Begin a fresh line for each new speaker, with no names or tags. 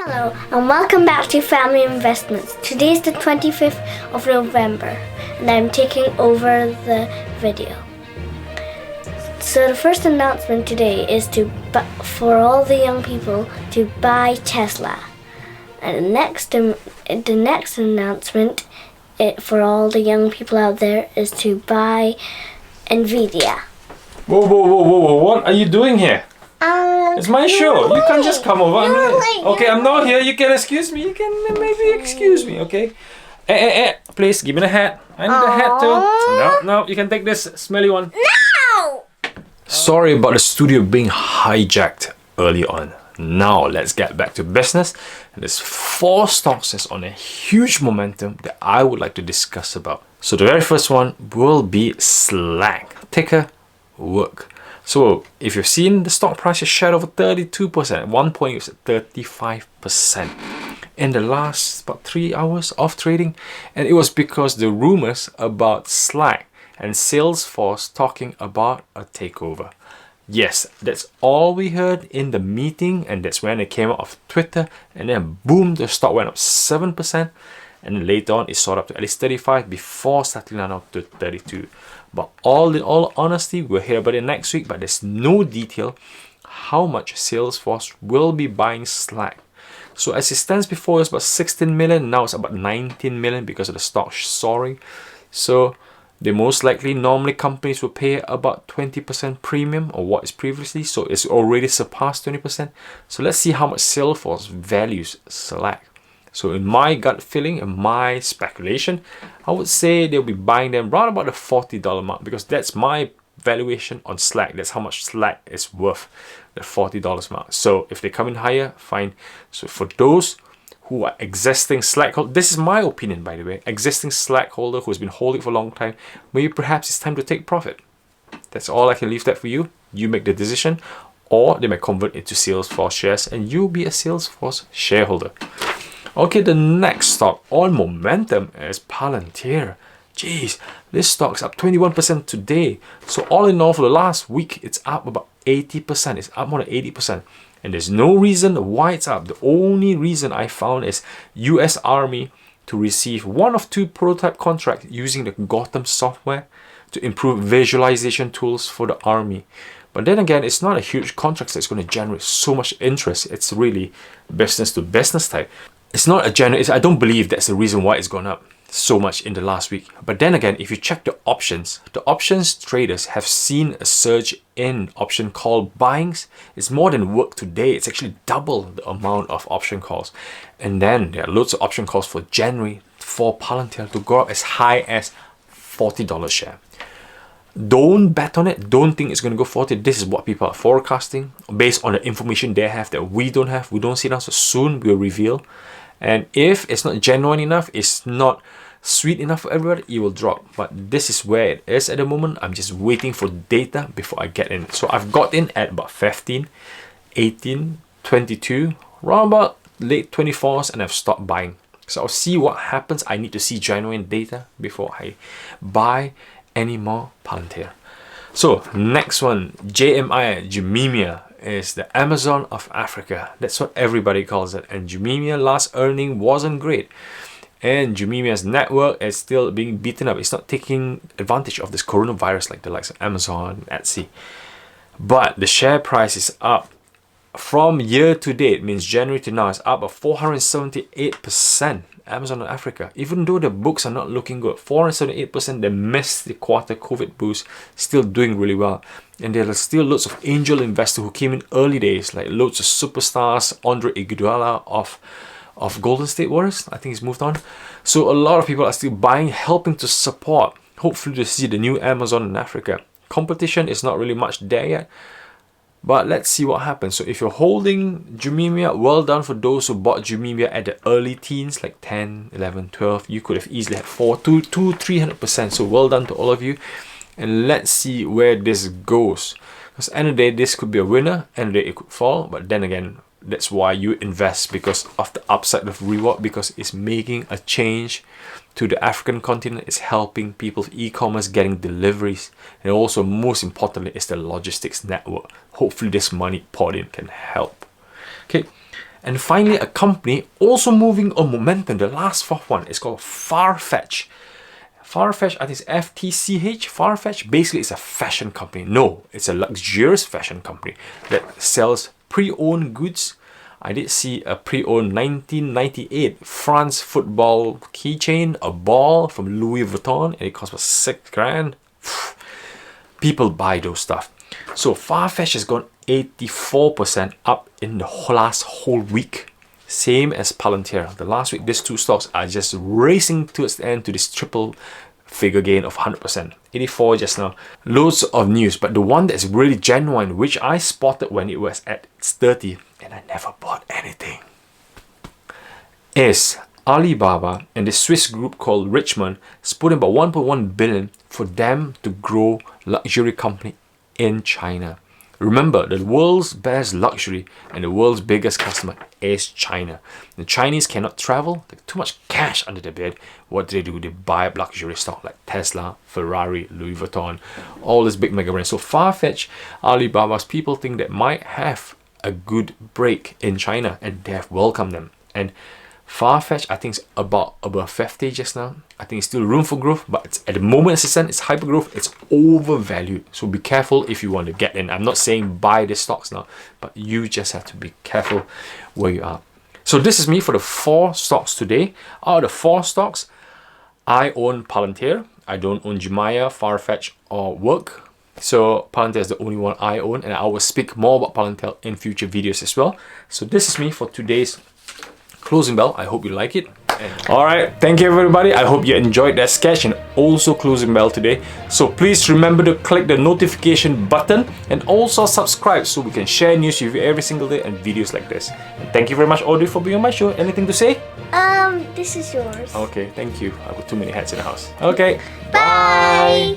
Hello and welcome back to Family Investments. Today is the 25th of November and I'm taking over the video. So the first announcement today is for all the young people to buy Tesla. And the next announcement for all the young people out there is to buy Nvidia.
Whoa, what are you doing here? It's my show. You can't just come over. Okay, I'm not here. You can excuse me. You can maybe excuse me, okay? Please, give me the hat. I need the hat too. No, you can take this smelly one.
No!
Sorry about the studio being hijacked early on. Now, let's get back to business. And there's 4 stocks that's on a huge momentum that I would like to discuss about. So the very first one will be Slack. Ticker work. So if you've seen, the stock price has shot over 32%. At one point it was at 35% in the last about 3 hours of trading, and it was because the rumors about Slack and Salesforce talking about a takeover. Yes, that's all we heard in the meeting, and that's when it came out of Twitter, and then boom, the stock went up 7%, and later on it soared up to at least 35 before settling down to 32. But in all honesty, we'll hear about it next week, but there's no detail how much Salesforce will be buying Slack. So as it stands before, it's about 16 million. Now it's about 19 million because of the stock soaring. So they most likely, normally companies will pay about 20% premium or what is previously. So it's already surpassed 20%. So let's see how much Salesforce values Slack. So in my gut feeling and my speculation, I would say they'll be buying them around about the $40 mark, because that's my valuation on Slack. That's how much Slack is worth, the $40 mark. So if they come in higher, fine. So for those who are existing Slack holders, this is my opinion by the way, existing Slack holder who has been holding for a long time, maybe perhaps it's time to take profit. That's all I can leave that for you. You make the decision, or they may convert it to Salesforce shares and you'll be a Salesforce shareholder. Okay, the next stock on momentum is Palantir. Jeez, this stock's up 21% today. So all in all, for the last week, it's up about 80%. It's up more than 80%. And there's no reason why it's up. The only reason I found is US Army to receive 1 of 2 prototype contracts using the Gotham software to improve visualization tools for the Army. But then again, it's not a huge contract that's going to generate so much interest. It's really business to business type. It's not a general, I don't believe that's the reason why it's gone up so much in the last week. But then again, if you check the options traders have seen a surge in option call buyings. It's more than work today. It's actually double the amount of option calls. And then there are loads of option calls for January for Palantir to go up as high as $40 share. Don't bet on it. Don't think it's going to go 40. This is what people are forecasting based on the information they have that we don't have. We don't see now, so soon we'll reveal. And if it's not genuine enough, it's not sweet enough for everybody, it will drop. But this is where it is at the moment. I'm just waiting for data before I get in. So I've got in at about 15, 18, 22, around about late 24s, and I've stopped buying. So I'll see what happens. I need to see genuine data before I buy any more Palantir. So next one, Jumia is the Amazon of Africa. That's what everybody calls it. And Jumia last earning wasn't great. And Jumia's network is still being beaten up. It's not taking advantage of this coronavirus like the likes of Amazon, Etsy. But the share price is up from year to date, means January to now, it's up by 478%. Amazon of Africa, even though the books are not looking good, 478%, they missed the quarter COVID boost, still doing really well. And there are still lots of angel investors who came in early days, like loads of superstars. Andre Iguodala of Golden State Warriors, I think he's moved on. So a lot of people are still buying, helping to support, hopefully to see the new Amazon in Africa. Competition is not really much there yet, but let's see what happens. So if you're holding Jumia, well done for those who bought Jumia at the early teens, like 10, 11, 12. You could have easily had 300%. So well done to all of you. And let's see where this goes. Because end of the day, this could be a winner. End of the day, it could fall. But then again, that's why you invest, because of the upside of reward, because it's making a change to the African continent. It's helping people with e-commerce, getting deliveries, and also most importantly is the logistics network. Hopefully this money poured in can help. Okay, And finally, a company also moving on momentum. The last fourth one is called Farfetch. Farfetch, I think it's FTCH. Farfetch, basically it's a fashion company. No, it's a luxurious fashion company that sells pre-owned goods. I did see a pre-owned 1998 France football keychain, a ball from Louis Vuitton, and it cost about $6,000. People buy those stuff. So Farfetch has gone 84% up in the last whole week. Same as Palantir. The last week, these two stocks are just racing towards the end to this triple figure gain of 100%. 84 just now. Loads of news, but the one that's really genuine, which I spotted when it was at 30, and I never bought anything, is Alibaba and the Swiss group called Richemont put in about 1.1 billion for them to grow luxury company in China. Remember, the world's best luxury and the world's biggest customer is China. The Chinese cannot travel, they have too much cash under their bed. What do? They buy up luxury stock like Tesla, Ferrari, Louis Vuitton, all these big mega brands. So Farfetch, Alibaba's people think that might have a good break in China, and they have welcomed them. And Farfetch, I think, is about above 50 just now. I think it's still room for growth, but it's, at the moment it's hyper growth, it's overvalued. So be careful if you want to get in. I'm not saying buy the stocks now, but you just have to be careful where you are. So this is me for the 4 stocks today. Out of the 4 stocks, I own Palantir. I don't own Jumia, Farfetch, or Work. So Palantir is the only one I own, and I will speak more about Palantir in future videos as well. So this is me for today's closing bell. I hope you like it. Alright, thank you everybody. I hope you enjoyed that sketch and also closing bell today. So please remember to click the notification button and also subscribe so we can share news with you every single day and videos like this. And thank you very much, Audrey, for being on my show. Anything to say?
This is yours.
Okay, thank you. I've got too many hats in the house. Okay,
Bye.